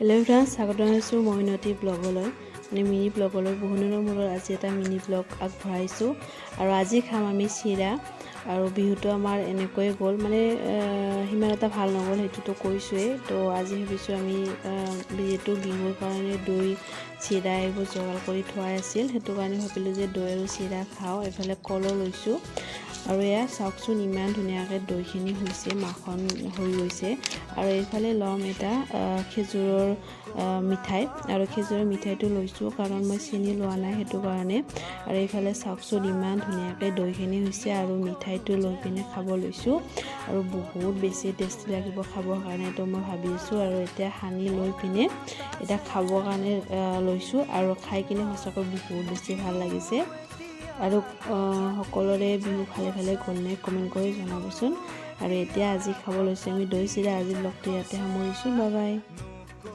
Hello' friends, স্বাগত জনাইছোঁ মইনতি ব্লগলৈ mini ব্লগলৈ বহু দিনৰ মূৰত আজি এটা মিনি ব্লগ আগবঢ়াইছোঁ। আৰু আজি খাম আমি চিৰা। আৰু বিহুটো আমাৰ এনেকৈয়ে গ'ল, সিমান এটা ভাল নগ'ল, সেইটোতো কৈছোঁৱেই। তো আজি ভাবিছোঁ আমি যিহেতু বিহুৰ কাৰণে দৈ চিৰা এইবোৰ যোগাৰ কৰি থোৱাই আছিল, সেইটো কাৰণে ভাবিলোঁ যে দৈ আৰু চিৰা খাওঁ। এইফালে কলো লৈছোঁ আৰু এয়া চাওকচোন ইমান ধুনীয়াকৈ দৈখিনি হৈছে, মাখন হৈ গৈছে। আৰু এইফালে ল'ম এটা খেজুৰৰ মিঠাই, আৰু খেজুৰৰ মিঠাইটো লৈছোঁ কাৰণ মই চেনি লোৱা নাই, সেইটো কাৰণে। আৰু এইফালে চাওকচোন ইমান ধুনীয়াকৈ দৈখিনি হৈছে আৰু মিঠাইটো লৈ পিনে খাব লৈছোঁ। আৰু বহুত বেছি টেষ্টি লাগিব খাবৰ কাৰণে, তো মই ভাবি আছোঁ। আৰু এতিয়া সানি লৈ পিনে এতিয়া খাবৰ কাৰণে লৈছোঁ, আৰু খাই কিনে সঁচাকৈ বহুত বেছি ভাল লাগিছে। আৰু সকলোৰে বিহু ভালে গ'লনে কমেণ্ট কৰি জনাবচোন। আৰু এতিয়া আজি খাব লৈছোঁ আমি দৈ চিৰা। আজি ব্লগটো ইয়াতে সামৰিছোঁ। Bye bye.